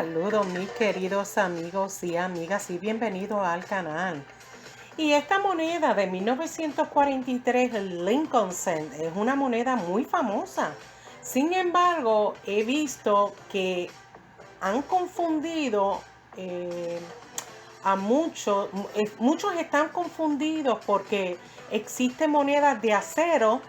Saludos mis queridos amigos y amigas y bienvenidos al canal. Y esta moneda de 1943, el Lincoln Cent, es una moneda muy famosa. Sin embargo, he visto que han confundido a muchos están confundidos porque existen monedas de acero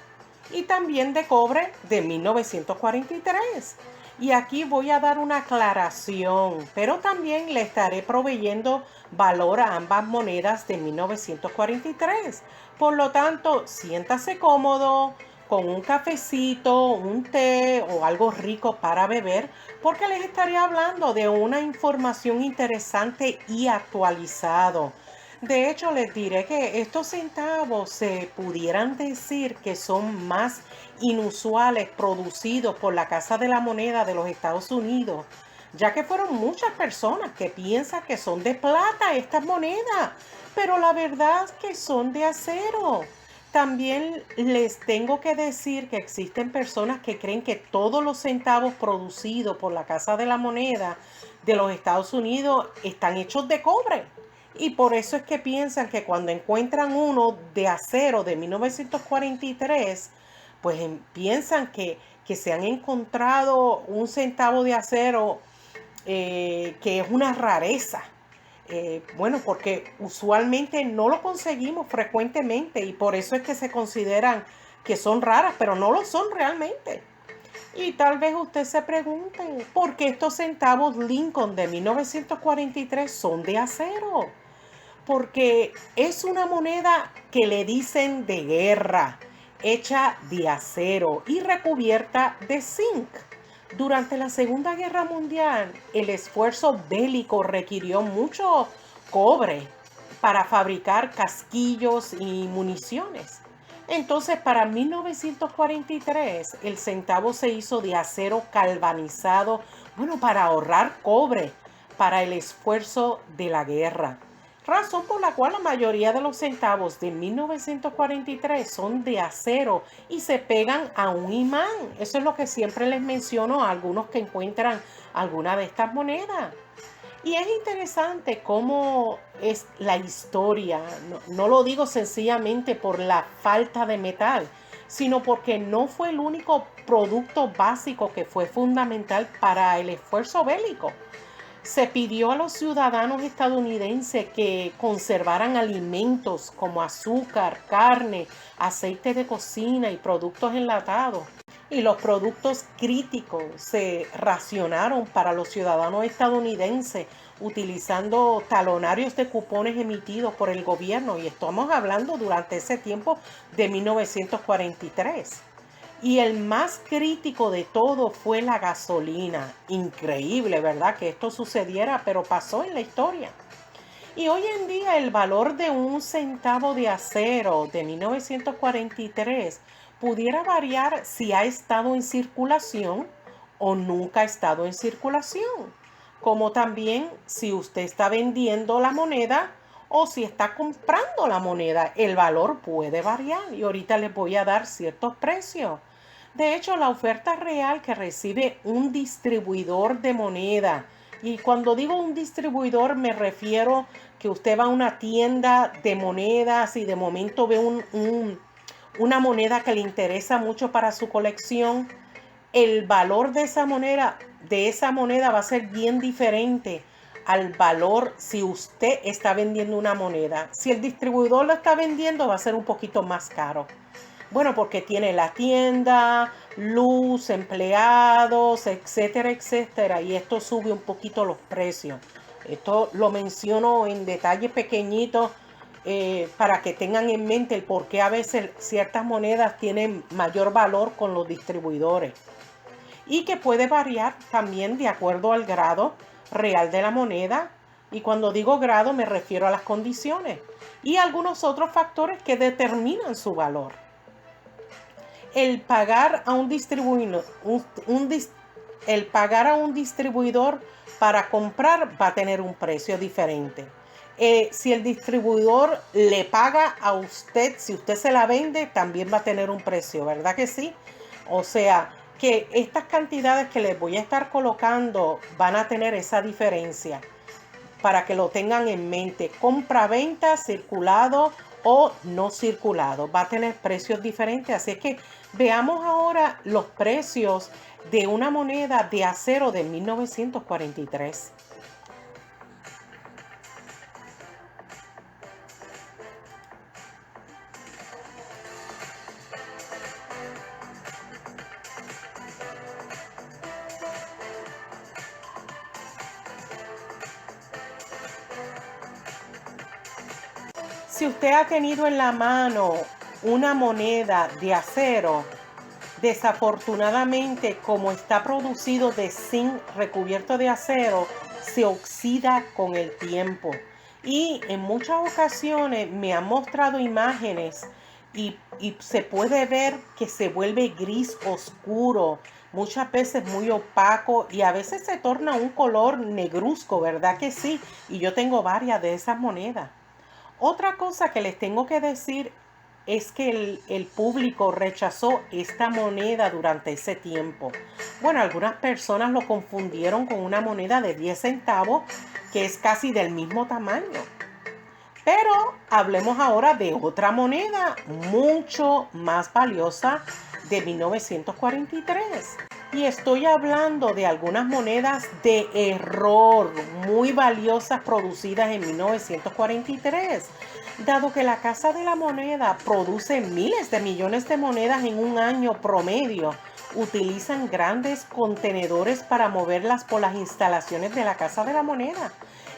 y también de cobre de 1943. Y aquí voy a dar una aclaración, pero también le estaré proveyendo valor a ambas monedas de 1943. Por lo tanto, siéntase cómodo con un cafecito, un té o algo rico para beber, porque les estaré hablando de una información interesante y actualizado. De hecho, les diré que estos centavos se pudieran decir que son más inusuales producidos por la Casa de la Moneda de los Estados Unidos, ya que fueron muchas personas que piensan que son de plata estas monedas, pero la verdad es que son de acero. También les tengo que decir que existen personas que creen que todos los centavos producidos por la Casa de la Moneda de los Estados Unidos están hechos de cobre. Y por eso es que piensan que cuando encuentran uno de acero de 1943, pues piensan que se han encontrado un centavo de acero que es una rareza. Bueno, porque usualmente no lo conseguimos frecuentemente y por eso es que se consideran que son raras, pero no lo son realmente. Y tal vez usted se pregunte, ¿por qué estos centavos Lincoln de 1943 son de acero? Porque es una moneda que le dicen de guerra, hecha de acero y recubierta de zinc. Durante la Segunda Guerra Mundial, el esfuerzo bélico requirió mucho cobre para fabricar casquillos y municiones. Entonces, para 1943, el centavo se hizo de acero galvanizado, bueno, para ahorrar cobre para el esfuerzo de la guerra. Razón por la cual la mayoría de los centavos de 1943 son de acero y se pegan a un imán. Eso es lo que siempre les menciono a algunos que encuentran alguna de estas monedas. Y es interesante cómo es la historia. No lo digo sencillamente por la falta de metal, sino porque no fue el único producto básico que fue fundamental para el esfuerzo bélico. Se pidió a los ciudadanos estadounidenses que conservaran alimentos como azúcar, carne, aceite de cocina y productos enlatados. Y los productos críticos se racionaron para los ciudadanos estadounidenses utilizando talonarios de cupones emitidos por el gobierno. Y estamos hablando durante ese tiempo de 1943. Y el más crítico de todo fue la gasolina. Increíble, ¿verdad? Que esto sucediera, pero pasó en la historia. Y hoy en día el valor de un centavo de acero de 1943 pudiera variar si ha estado en circulación o nunca ha estado en circulación. Como también si usted está vendiendo la moneda o si está comprando la moneda, el valor puede variar. Y ahorita les voy a dar ciertos precios. De hecho, la oferta real que recibe un distribuidor de moneda, y cuando digo un distribuidor me refiero que usted va a una tienda de monedas y de momento ve una moneda que le interesa mucho para su colección, el valor de esa moneda va a ser bien diferente al valor si usted está vendiendo una moneda. Si el distribuidor lo está vendiendo, va a ser un poquito más caro. Bueno, porque tiene la tienda, luz, empleados, etcétera, etcétera. Y esto sube un poquito los precios. Esto lo menciono en detalle pequeñito para que tengan en mente el por qué a veces ciertas monedas tienen mayor valor con los distribuidores. Y que puede variar también de acuerdo al grado real de la moneda. Y cuando digo grado me refiero a las condiciones y algunos otros factores que determinan su valor. El pagar a un distribuidor, el pagar a un distribuidor para comprar va a tener un precio diferente. Si el distribuidor le paga a usted, si usted se la vende, también va a tener un precio, ¿verdad que sí? O sea, que estas cantidades que les voy a estar colocando van a tener esa diferencia para que lo tengan en mente. Compra-venta, circulado o no circulado. Va a tener precios diferentes. Así es que veamos ahora los precios de una moneda de acero de 1943. Si usted ha tenido en la mano una moneda de acero, desafortunadamente, como está producido de zinc recubierto de acero, se oxida con el tiempo. Y en muchas ocasiones me han mostrado imágenes y se puede ver que se vuelve gris oscuro, muchas veces muy opaco y a veces se torna un color negruzco, ¿verdad que sí? Y yo tengo varias de esas monedas. Otra cosa que les tengo que decir es que el público rechazó esta moneda durante ese tiempo. Bueno, algunas personas lo confundieron con una moneda de 10 centavos que es casi del mismo tamaño. Pero hablemos ahora de otra moneda mucho más valiosa de 1943. Y estoy hablando de algunas monedas de error muy valiosas producidas en 1943. Dado que la Casa de la Moneda produce miles de millones de monedas en un año promedio, utilizan grandes contenedores para moverlas por las instalaciones de la Casa de la Moneda.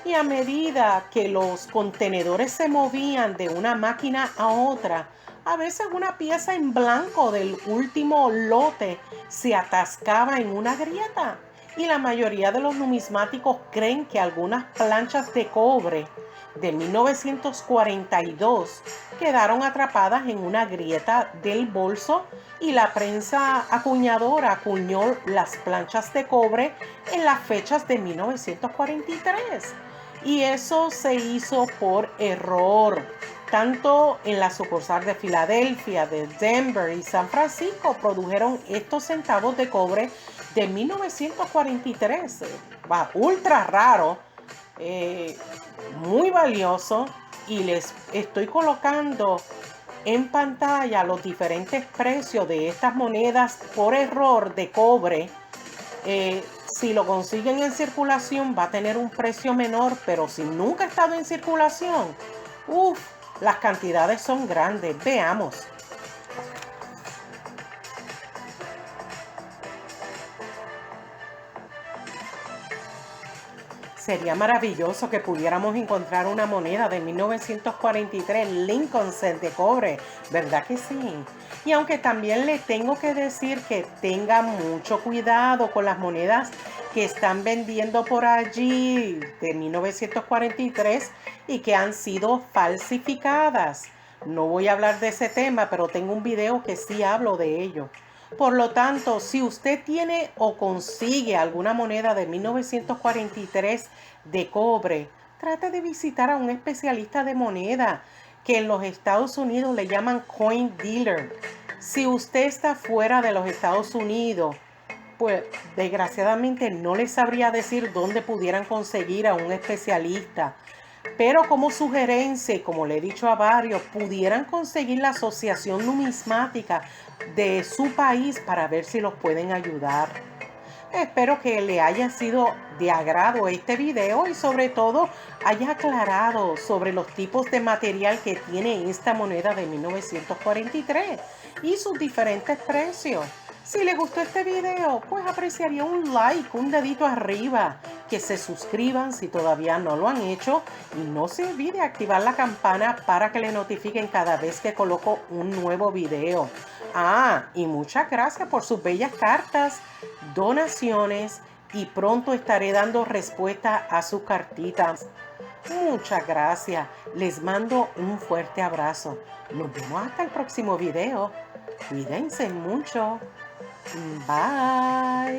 Y a medida que los contenedores se movían de una máquina a otra, a veces una pieza en blanco del último lote se atascaba en una grieta. Y la mayoría de los numismáticos creen que algunas planchas de cobre de 1942 quedaron atrapadas en una grieta del bolso y la prensa acuñadora acuñó las planchas de cobre en las fechas de 1943. Y eso se hizo por error. Tanto en la sucursal de Filadelfia, de Denver y San Francisco produjeron estos centavos de cobre de 1943. Va ultra raro, muy valioso, y les estoy colocando en pantalla los diferentes precios de estas monedas por error de cobre. Si lo consiguen en circulación va a tener un precio menor, pero si nunca ha estado en circulación, las cantidades son grandes. Veamos. Sería maravilloso que pudiéramos encontrar una moneda de 1943 Lincoln Cent de cobre, ¿verdad que sí? Y aunque también le tengo que decir que tenga mucho cuidado con las monedas que están vendiendo por allí de 1943 y que han sido falsificadas. No voy a hablar de ese tema, pero tengo un video que sí hablo de ello. Por lo tanto, si usted tiene o consigue alguna moneda de 1943 de cobre, trate de visitar a un especialista de moneda que en los Estados Unidos le llaman coin dealer. Si usted está fuera de los Estados Unidos, pues desgraciadamente no les sabría decir dónde pudieran conseguir a un especialista. Pero como sugerencia, y como le he dicho a varios, pudieran conseguir la Asociación Numismática de su país para ver si los pueden ayudar. Espero que le haya sido de agrado este video y sobre todo haya aclarado sobre los tipos de material que tiene esta moneda de 1943 y sus diferentes precios. Si les gustó este video, pues apreciaría un like, un dedito arriba, que se suscriban si todavía no lo han hecho y no se olvide activar la campana para que le notifiquen cada vez que coloco un nuevo video. Y muchas gracias por sus bellas cartas, donaciones y pronto estaré dando respuesta a sus cartitas. Muchas gracias. Les mando un fuerte abrazo. Nos vemos hasta el próximo video. Cuídense mucho. Bye.